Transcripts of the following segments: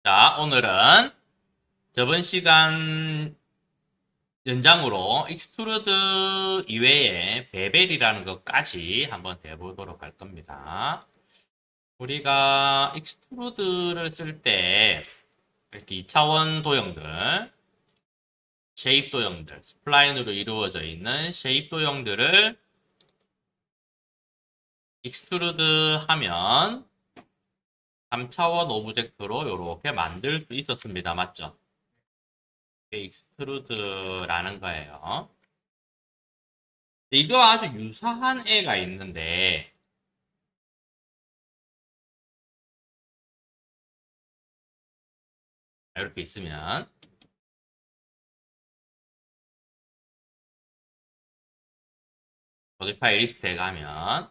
자, 오늘은 저번 시간 연장으로 익스트루드 이외에 베벨이라는 것까지 한번 해보도록 할 겁니다. 우리가 익스트루드를 쓸 때 이렇게 2차원 도형들, 쉐입 도형들, 스플라인으로 이루어져 있는 쉐입 도형들을 익스트루드 하면 3차원 오브젝트로 이렇게 만들 수 있었습니다. 맞죠? 이게 익스트루드라는 거예요. 이거 아주 유사한 애가 있는데 이렇게 있으면 모디파이 리스트에 가면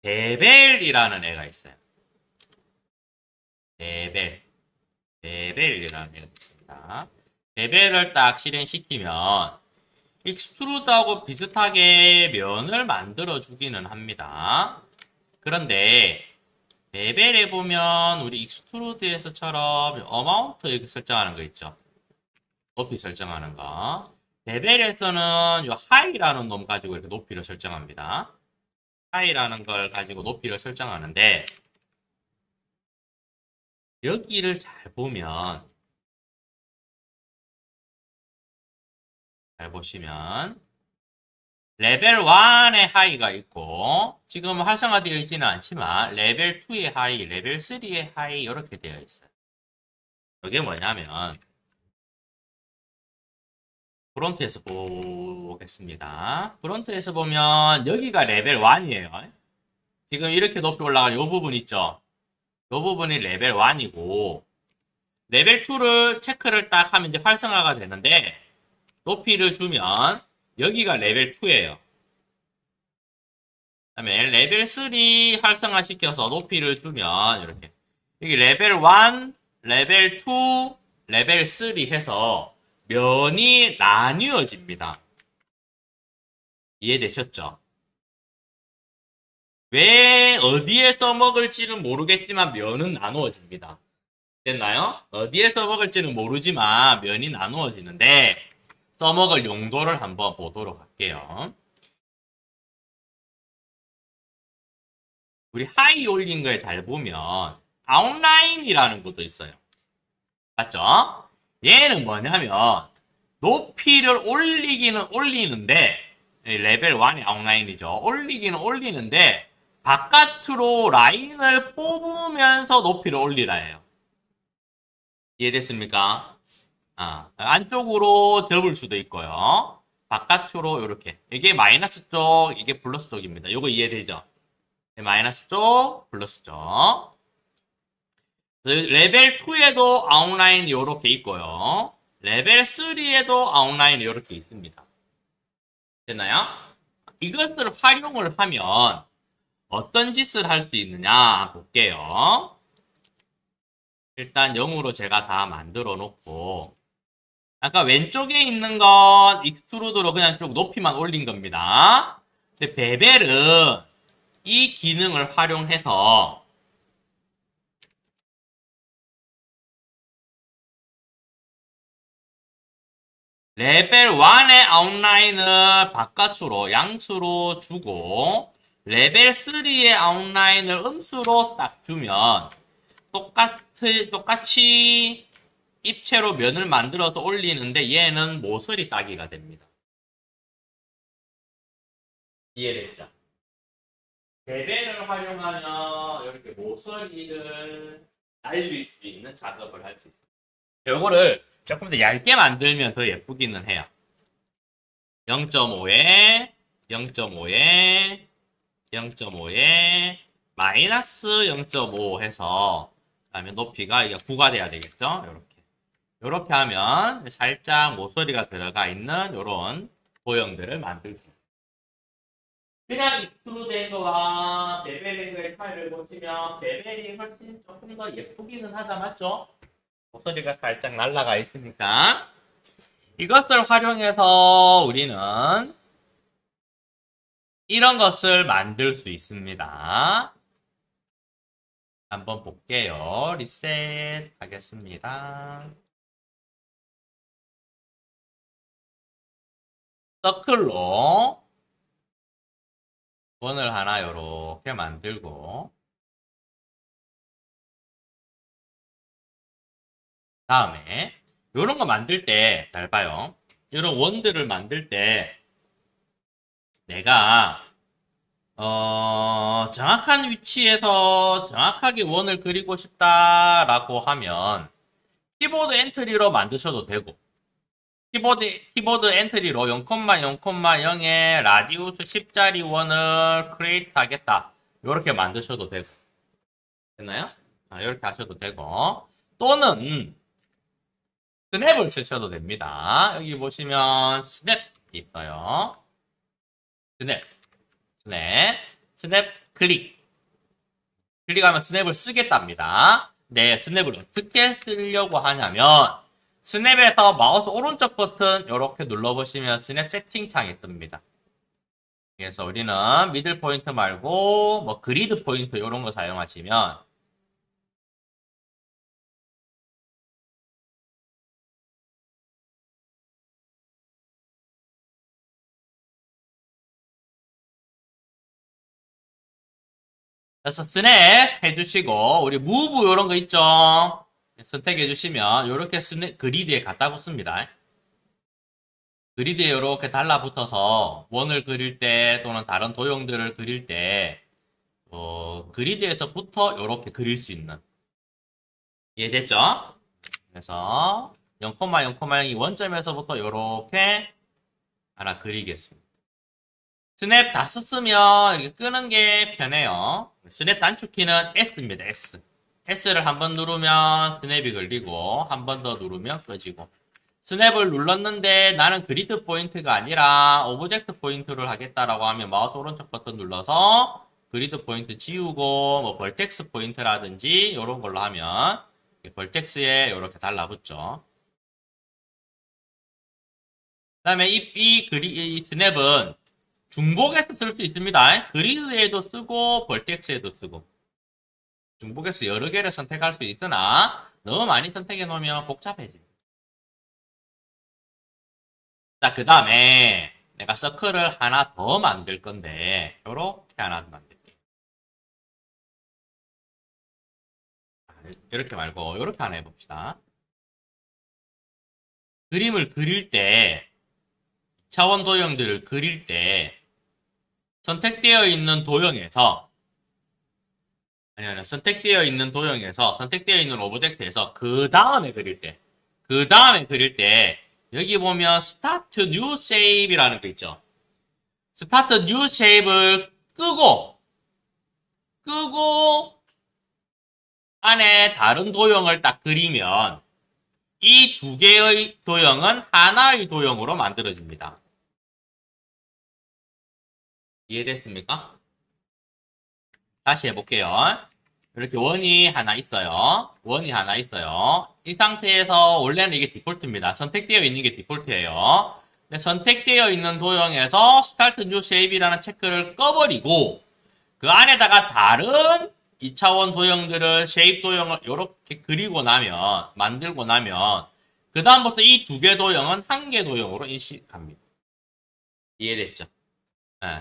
베벨이라는 애가 있어요. 베벨이라는 애가 있습니다. 베벨을 딱 실행시키면 익스트루드하고 비슷하게 면을 만들어 주기는 합니다. 그런데 베벨에 보면 우리 익스트루드에서처럼 어마운트 이렇게 설정하는 거 있죠. 높이 설정하는 거. 베벨에서는 이 하이라는 놈 가지고 이렇게 높이를 설정합니다. 하이라는 걸 가지고 높이를 설정하는데 여기를 잘 보면 잘 보시면 레벨 1의 하이가 있고 지금 활성화되어 있지는 않지만 레벨 2의 하이, 레벨 3의 하이 이렇게 되어 있어요. 이게 뭐냐면 프론트에서 보겠습니다. 프론트에서 보면 여기가 레벨 1이에요. 지금 이렇게 높이 올라간 이 부분 있죠? 이 부분이 레벨 1이고 레벨 2를 체크를 딱 하면 이제 활성화가 되는데 높이를 주면 여기가 레벨 2예요. 그 다음에 레벨 3 활성화시켜서 높이를 주면 이렇게 여기 레벨 1, 레벨 2, 레벨 3 해서 면이 나뉘어집니다. 이해되셨죠? 왜 어디에 써먹을지는 모르겠지만 면은 나누어집니다. 됐나요? 어디에 써먹을지는 모르지만 면이 나누어지는데 써먹을 용도를 한번 보도록 할게요. 우리 하이 올린 거에 잘 보면 아웃라인이라는 것도 있어요. 맞죠? 얘는 뭐냐면 높이를 올리기는 올리는데 레벨 1이 아웃라인이죠. 올리기는 올리는데 바깥으로 라인을 뽑으면서 높이를 올리라 해요. 이해됐습니까? 안쪽으로 접을 수도 있고요. 바깥으로 이렇게. 이게 마이너스 쪽, 이게 플러스 쪽입니다. 이거 이해되죠? 마이너스 쪽, 플러스 쪽. 레벨 2에도 아웃라인이 이렇게 있고요. 레벨 3에도 아웃라인이 이렇게 있습니다. 됐나요? 이것을 활용을 하면 어떤 짓을 할 수 있느냐 볼게요. 일단 0으로 제가 다 만들어 놓고 아까 왼쪽에 있는 건 익스트루드로 그냥 쭉 높이만 올린 겁니다. 근데 베벨은 이 기능을 활용해서 레벨 1의 아웃라인을 바깥으로 양수로 주고 레벨 3의 아웃라인을 음수로 딱 주면 똑같이 입체로 면을 만들어서 올리는데 얘는 모서리 따기가 됩니다. 이해됐죠? 베벨을 활용하면 이렇게 모서리를 날릴 수 있는 작업을 할 수 있습니다. 요거를 조금 더 얇게 만들면 더 예쁘기는 해요. 0.5에 0.5에 0.5에 마이너스 0.5 해서 그다음에 높이가 이게 9가 돼야 되겠죠? 이렇게 하면 살짝 모서리가 들어가 있는 이런 도형들을 만들 수 있습니다. 그냥 익스트루드된 거와 베벨된 거의 차이를 보시면 베벨이 훨씬 조금 더 예쁘기는 하다 맞죠? 모서리가 살짝 날라가 있으니까 이것을 활용해서 우리는 이런 것을 만들 수 있습니다. 한번 볼게요. 리셋 하겠습니다. 서클로 원을 하나 요렇게 만들고 다음에 요런 거 만들 때 잘 봐요. 이런 원들을 만들 때 내가 정확한 위치에서 정확하게 원을 그리고 싶다라고 하면 키보드 엔트리로 만드셔도 되고 키보드 엔트리로 0,0,0의 라디우스 10짜리 원을 크리에이트 하겠다. 이렇게 만드셔도 되고 됐나요? 이렇게 하셔도 되고 또는 스냅을 쓰셔도 됩니다. 여기 보시면 스냅이 있어요. 스냅 클릭하면 스냅을 쓰겠답니다. 네, 스냅을 어떻게 쓰려고 하냐면 스냅에서 마우스 오른쪽 버튼 이렇게 눌러보시면 스냅 세팅 창이 뜹니다. 그래서 우리는 미들 포인트 말고 뭐 그리드 포인트 이런 거 사용하시면 그래서 스냅 해주시고 우리 무브 이런 거 있죠? 선택해 주시면 이렇게 스냅 그리드에 갖다 붙습니다. 그리드에 이렇게 달라붙어서 원을 그릴 때 또는 다른 도형들을 그릴 때 그리드에서부터 이렇게 그릴 수 있는 이해됐죠? 그래서 0,0,0이 원점에서부터 이렇게 하나 그리겠습니다. 스냅 다 썼으면 이렇게 끄는 게 편해요. 스냅 단축키는 S입니다. S. S를 한번 누르면 스냅이 걸리고 한 번 더 누르면 꺼지고 스냅을 눌렀는데 나는 그리드 포인트가 아니라 오브젝트 포인트를 하겠다라고 하면 마우스 오른쪽 버튼 눌러서 그리드 포인트 지우고 뭐 벌텍스 포인트라든지 이런 걸로 하면 벌텍스에 이렇게 달라붙죠. 그 다음에 이 스냅은 중복해서 쓸 수 있습니다. 그리드에도 쓰고 벌텍스에도 쓰고 중복해서 여러 개를 선택할 수 있으나 너무 많이 선택해 놓으면 복잡해집니다. 자, 그 다음에 내가 서클을 하나 더 만들 건데 이렇게 하나 만들게요. 이렇게 말고 이렇게 하나 해봅시다. 그림을 그릴 때 차원 도형들을 그릴 때 선택되어 있는 도형에서 선택되어 있는 도형에서 선택되어 있는 오브젝트에서 그 다음에 그릴 때 여기 보면 스타트 뉴 쉐입이라는 거 있죠. 스타트 뉴 쉐입을 끄고 안에 다른 도형을 딱 그리면 이 두 개의 도형은 하나의 도형으로 만들어집니다. 이해됐습니까? 다시 해볼게요. 이렇게 원이 하나 있어요. 이 상태에서 원래는 이게 디폴트입니다. 선택되어 있는 게 디폴트예요. 근데 선택되어 있는 도형에서 스타트 뉴 쉐입이라는 체크를 꺼버리고 그 안에다가 다른 2차원 도형들을 쉐입 도형을 이렇게 만들고 나면 그 다음부터 이 두 개 도형은 한 개 도형으로 인식합니다. 이해됐죠?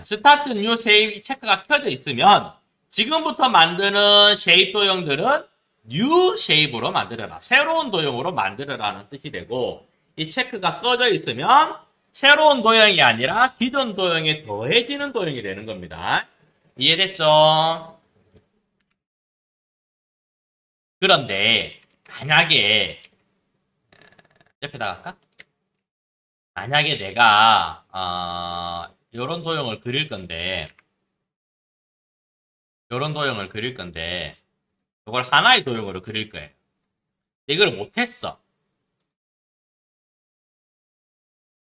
스타트 뉴 쉐입 체크가 켜져 있으면 지금부터 만드는 쉐입 도형들은 뉴 쉐입으로 만들어라. 새로운 도형으로 만들어라는 뜻이 되고 이 체크가 꺼져 있으면 새로운 도형이 아니라 기존 도형에 더해지는 도형이 되는 겁니다. 이해됐죠? 그런데 만약에 옆에다 갈까? 만약에 내가 요런 도형을 그릴 건데 이걸 하나의 도형으로 그릴 거예요. 이걸 못했어.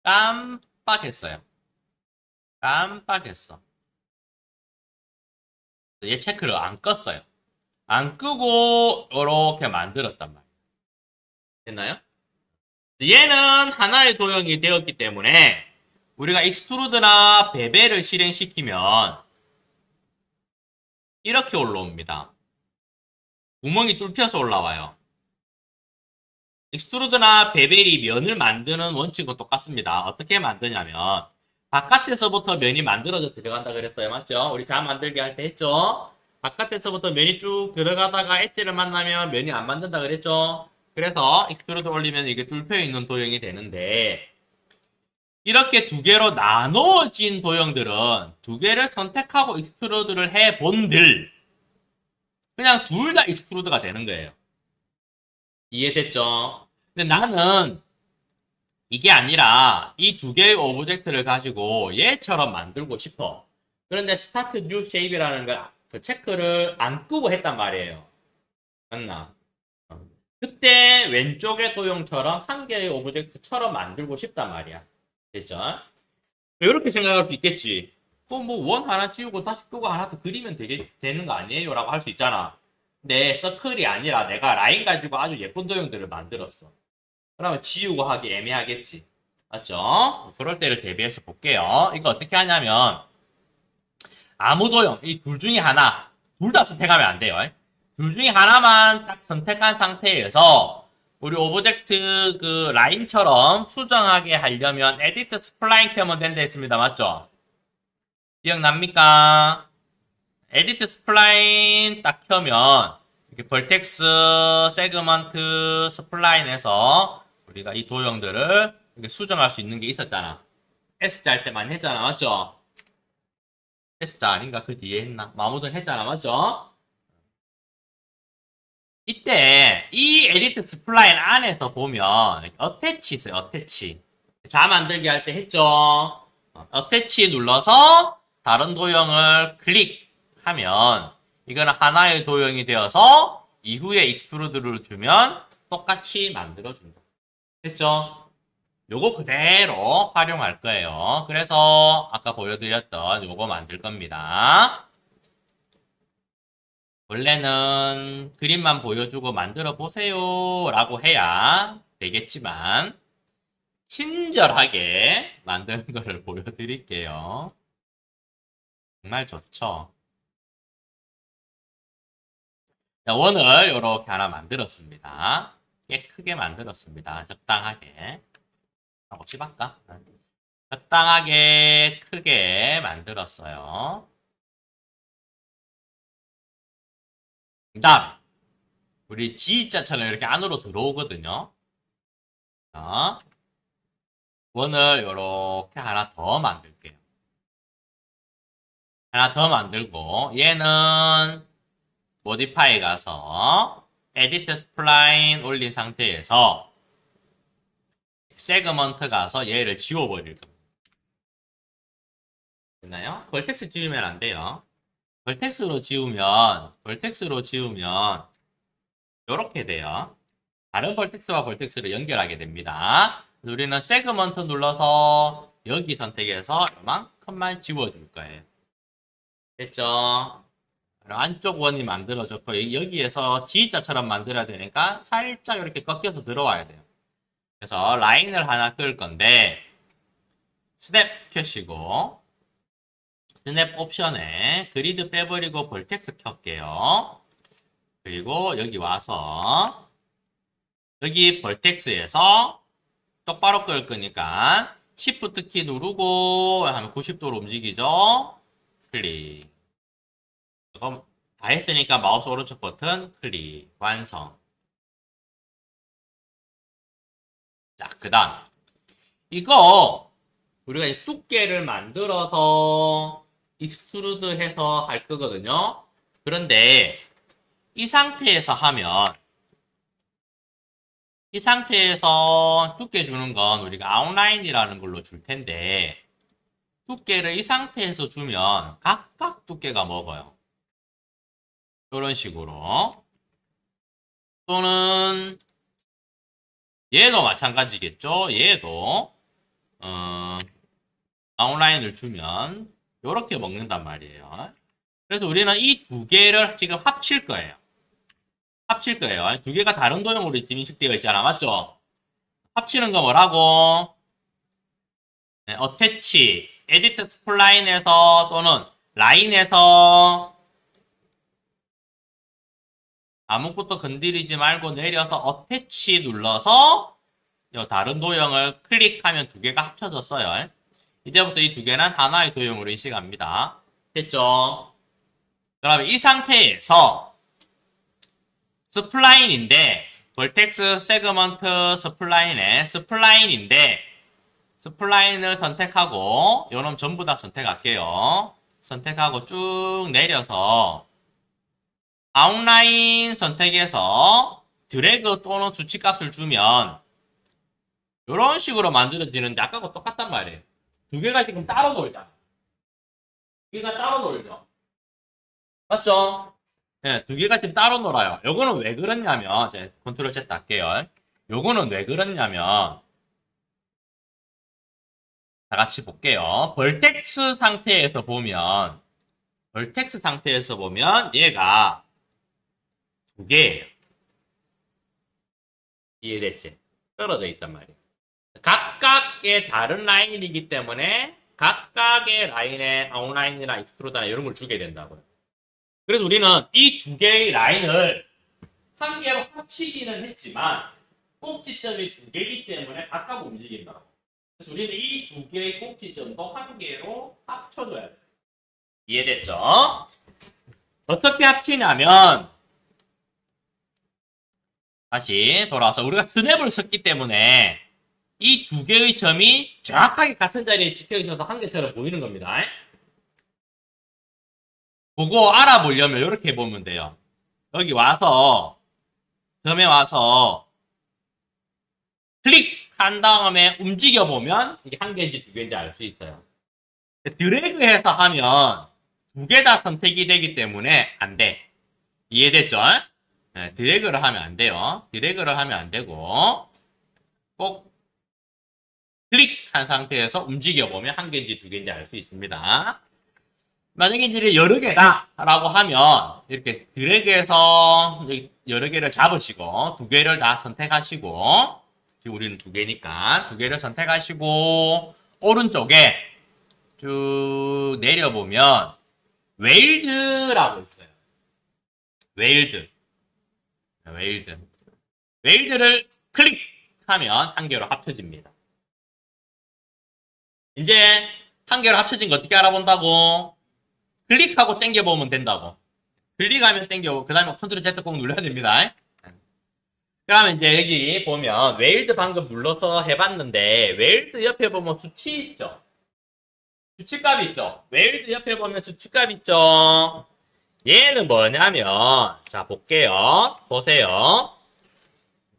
깜빡했어. 얘 체크를 안 껐어요. 안 끄고 이렇게 만들었단 말이에요. 됐나요? 얘는 하나의 도형이 되었기 때문에 우리가 익스트루드나 베벨을 실행시키면 이렇게 올라옵니다. 구멍이 뚫혀서 올라와요. 익스트루드나 베벨이 면을 만드는 원칙은 똑같습니다. 어떻게 만드냐면 바깥에서부터 면이 만들어져 들어간다 그랬어요. 맞죠? 우리 자 만들기 할 때 했죠? 바깥에서부터 면이 쭉 들어가다가 엣지를 만나면 면이 안 만든다 그랬죠? 그래서 익스트루드 올리면 이게 뚫혀 있는 도형이 되는데 이렇게 두 개로 나눠진 도형들은 두 개를 선택하고 익스트루드를 해본들 그냥 둘 다 익스트루드가 되는 거예요. 이해됐죠? 근데 나는 이게 아니라 이 두 개의 오브젝트를 가지고 얘처럼 만들고 싶어. 그런데 스타트 뉴 쉐입이라는 그 체크를 안 끄고 했단 말이에요. 맞나? 그때 왼쪽의 도형처럼 한 개의 오브젝트처럼 만들고 싶단 말이야. 됐죠? 이렇게 생각할 수 있겠지. 그럼 뭐 원 하나 지우고 다시 끄고 하나 더 그리면 되는 거 아니에요? 라고 할 수 있잖아. 근데 서클이 아니라 내가 라인 가지고 아주 예쁜 도형들을 만들었어. 그러면 지우고 하기 애매하겠지. 맞죠? 그럴 때를 대비해서 볼게요. 이거 어떻게 하냐면 아무 도형, 이 둘 중에 하나, 둘 다 선택하면 안 돼요. 둘 중에 하나만 딱 선택한 상태에서 우리 오브젝트 그 라인처럼 수정하게 하려면 에디트 스플라인 켜면 된다 했습니다. 맞죠? 기억납니까? 에디트 스플라인 딱 켜면 이렇게 벌텍스 세그먼트 스플라인에서 우리가 이 도형들을 이렇게 수정할 수 있는 게 있었잖아. S자 할 때 많이 했잖아. 맞죠? S자 아닌가? 그 뒤에 했나? 마무든 했잖아. 맞죠? 이때 이 에디트 스플라인 안에서 보면 어태치 있어요. 어태치. 자 만들기 할 때 했죠. 어태치 눌러서 다른 도형을 클릭하면 이거는 하나의 도형이 되어서 이후에 익스트루드를 주면 똑같이 만들어준다. 됐죠? 요거 그대로 활용할 거예요. 그래서 아까 보여드렸던 요거 만들 겁니다. 원래는 그림만 보여주고 만들어 보세요 라고 해야 되겠지만 친절하게 만드는 거를 보여드릴게요. 정말 좋죠. 자, 원을 이렇게 하나 만들었습니다. 꽤 크게 만들었습니다. 적당하게. 하고 찝할까? 적당하게 크게 만들었어요. 그 다음에 우리 G자처럼 이렇게 안으로 들어오거든요. 자, 원을 이렇게 하나 더 만들게요. 하나 더 만들고 얘는 모디파이 가서 에디트 스플라인 올린 상태에서 세그먼트 가서 얘를 지워버릴 겁니다. 됐나요? 벌텍스 지우면 안 돼요. 벌텍스로 지우면 이렇게 돼요. 다른 벌텍스와 벌텍스를 연결하게 됩니다. 우리는 세그먼트 눌러서 여기 선택해서 이만큼만 지워줄 거예요. 됐죠? 안쪽 원이 만들어졌고 여기에서 G자처럼 만들어야 되니까 살짝 이렇게 꺾여서 들어와야 돼요. 그래서 라인을 하나 끌 건데 스냅 켜시고 스냅 옵션에 그리드 빼버리고 벌텍스 켤게요. 그리고 여기 와서 여기 벌텍스에서 똑바로 끌 거니까 Shift 키 누르고 하면 90도로 움직이죠. 클릭. 그럼 다 했으니까 마우스 오른쪽 버튼 클릭. 완성. 자, 그 다음 이거 우리가 두께를 만들어서 익스트루드 해서 할 거거든요. 그런데 이 상태에서 두께 주는 건 우리가 아웃라인이라는 걸로 줄 텐데 두께를 이 상태에서 주면 각각 두께가 먹어요. 이런 식으로. 또는 얘도 마찬가지겠죠. 얘도 아웃라인을 주면 이렇게 먹는단 말이에요. 그래서 우리는 이 두 개를 지금 합칠 거예요. 두 개가 다른 도형으로 지금 인식되어 있잖아. 맞죠? 합치는 거 뭐라고? 네, 어태치, 에디트 스플라인에서 또는 라인에서 아무것도 건드리지 말고 내려서 어태치 눌러서 요 다른 도형을 클릭하면 두 개가 합쳐졌어요. 이제부터 이 두 개는 하나의 도형으로 인식합니다. 됐죠? 그러면 이 상태에서 스플라인인데 벌텍스 세그먼트 스플라인에 스플라인인데 스플라인을 선택하고 요놈 전부 다 선택할게요. 선택하고 쭉 내려서 아웃라인 선택해서 드래그 또는 수치값을 주면 이런 식으로 만들어지는데 아까하고 똑같단 말이에요. 두 개가 지금 따로 놀잖아. 두 개가 따로 놀죠. 맞죠? 네, 두 개가 지금 따로 놀아요. 요거는 왜 그러냐면 이제 컨트롤 Z 할게요. 요거는 왜 그러냐면 다 같이 볼게요. 벌텍스 상태에서 보면 얘가 두 개예요. 이해됐지? 떨어져 있단 말이에요. 각각의 다른 라인이기 때문에 각각의 라인에 아웃라인이나 익스트루드나 이런 걸 주게 된다고요. 그래서 우리는 이 두 개의 라인을 한 개로 합치기는 했지만 꼭지점이 두 개이기 때문에 각각 움직인다고. 그래서 우리는 이 두 개의 꼭지점도 한 개로 합쳐줘야 돼요. 이해됐죠? 어떻게 합치냐면 다시 돌아와서 우리가 스냅을 썼기 때문에 이 두 개의 점이 정확하게 같은 자리에 찍혀 있어서 한 개처럼 보이는 겁니다. 그거 알아보려면 이렇게 보면 돼요. 여기 와서 점에 와서 클릭한 다음에 움직여보면 이게 한 개인지 두 개인지 알 수 있어요. 드래그해서 하면 두 개 다 선택이 되기 때문에 안 돼. 이해됐죠? 네, 드래그를 하면 안 돼요. 드래그를 하면 안 되고 꼭 클릭한 상태에서 움직여보면 한 개인지 두 개인지 알 수 있습니다. 만약에 이제 여러 개다 라고 하면 이렇게 드래그해서 여러 개를 잡으시고 두 개를 다 선택하시고 지금 우리는 두 개니까 두 개를 선택하시고 오른쪽에 쭉 내려보면 웨일드라고 있어요. 웨일드를 클릭하면 한 개로 합쳐집니다. 이제 한 개로 합쳐진 거 어떻게 알아본다고? 클릭하고 당겨보면 된다고. 클릭하면 당겨보고 그 다음에 컨트롤 Z 꼭 눌러야 됩니다. 그러면 이제 여기 보면 웨일드 방금 눌러서 해봤는데 웨일드 옆에 보면 수치 있죠? 수치값 있죠? 웨일드 옆에 보면 수치값 있죠? 얘는 뭐냐면 자 볼게요. 보세요.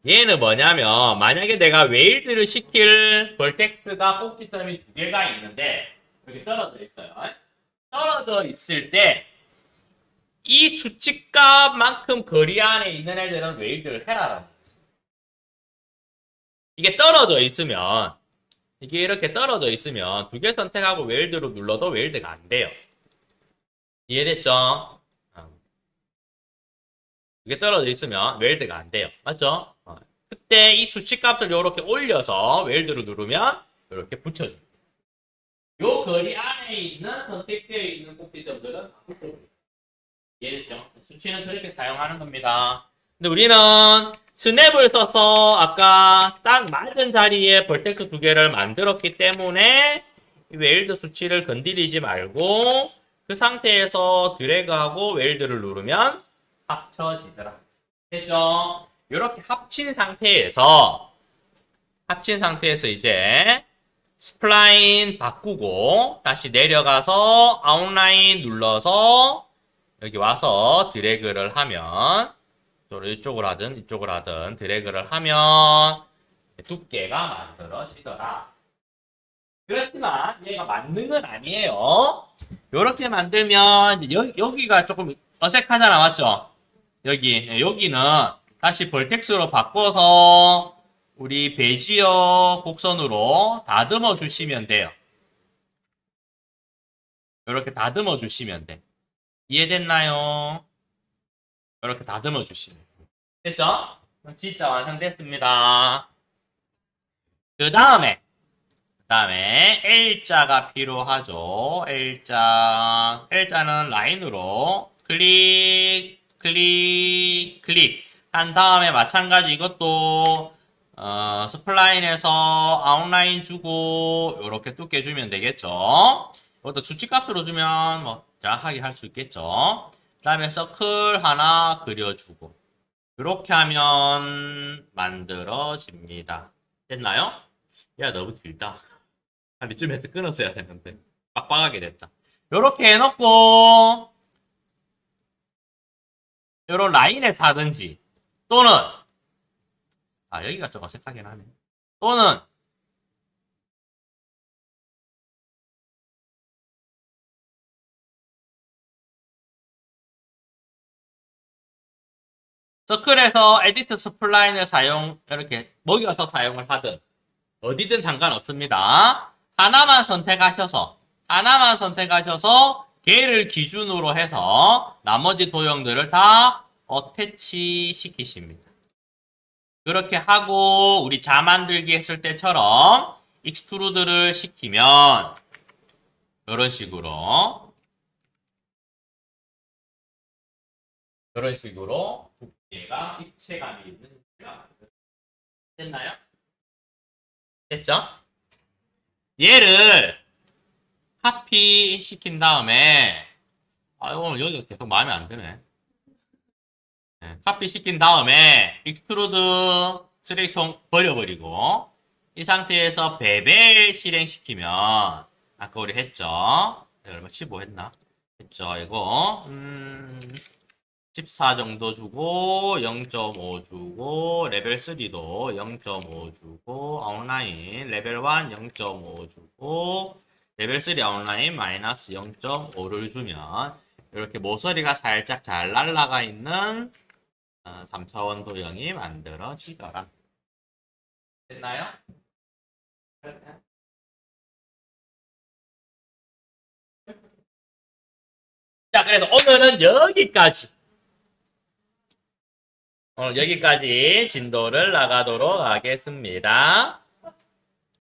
얘는 뭐냐면 만약에 내가 웨일드를 시킬 벌텍스가 꼭지점이 두 개가 있는데 여기 떨어져 있어요. 떨어져 있을 때 이 수치값만큼 거리 안에 있는 애들은 웨일드를 해라라는 거예요. 이게 떨어져 있으면 이게 이렇게 떨어져 있으면 두 개 선택하고 웨일드로 눌러도 웨일드가 안 돼요. 이해됐죠? 이게 떨어져 있으면 웨일드가 안 돼요. 맞죠? 그때 이 수치값을 이렇게 올려서 웨일드로 누르면 이렇게 붙여줍니다. 요 거리 안에 있는 선택되어 있는 꼭지점들은 이해됐죠? 수치는 그렇게 사용하는 겁니다. 근데 우리는 스냅을 써서 아까 딱 맞은 자리에 벌텍스 두 개를 만들었기 때문에 웨일드 수치를 건드리지 말고 그 상태에서 드래그하고 웨일드를 누르면 합쳐지더라. 됐죠? 이렇게 합친 상태에서 이제 스플라인 바꾸고 다시 내려가서 아웃라인 눌러서 여기 와서 드래그를 하면 또 이쪽으로 하든 드래그를 하면 두께가 만들어지더라. 그렇지만 얘가 맞는 건 아니에요. 이렇게 만들면 이제 여기가 조금 어색하잖아. 맞죠? 여기는 다시 벌텍스로 바꿔서 우리 베지어 곡선으로 다듬어 주시면 돼요. 이렇게 다듬어 주시면 돼. 이해됐나요? 이렇게 다듬어 주시면 돼요. 됐죠? 진짜 완성됐습니다. 그 다음에 L자가 필요하죠. L자는 라인으로 클릭 클릭 한 다음에 마찬가지 이것도 스플라인에서 아웃라인 주고 요렇게 두께 주면 되겠죠. 이것도 수치값으로 주면 뭐 정확하게 할 수 있겠죠. 그 다음에 서클 하나 그려주고 이렇게 하면 만들어집니다. 됐나요? 야, 너무 길다. 한 이쯤 해서 끊었어야 되는데 빡빡하게 됐다. 요렇게 해놓고 요런 라인에 사든지 또는 여기가 좀 어색하긴 하네. 또는 서클에서 에디트 스플라인을 이렇게 먹여서 사용을 하든 어디든 상관없습니다. 하나만 선택하셔서 걔를 기준으로 해서 나머지 도형들을 다 어태치 시키십니다. 그렇게 하고 우리 자 만들기 했을 때처럼 익스트루드를 시키면 이런 식으로 두께가 입체감이 있는 됐나요? 됐죠? 얘를 카피 시킨 다음에 오늘 여기가 계속 마음에 안 드네. 카피 시킨 다음에 익스트루드 쓰레기통 버려버리고 이 상태에서 베벨 실행시키면 아까 우리 했죠? 얼마 15 했나? 했죠. 이거 14 정도 주고 0.5 주고 레벨 3도 0.5 주고 아웃라인 레벨 1 0.5 주고 레벨 3 아웃라인 마이너스 0.5를 주면 이렇게 모서리가 살짝 잘 날아가 있는 3차원 도형이 만들어지더라. 됐나요? 자, 그래서 오늘은 여기까지. 여기까지 진도를 나가도록 하겠습니다.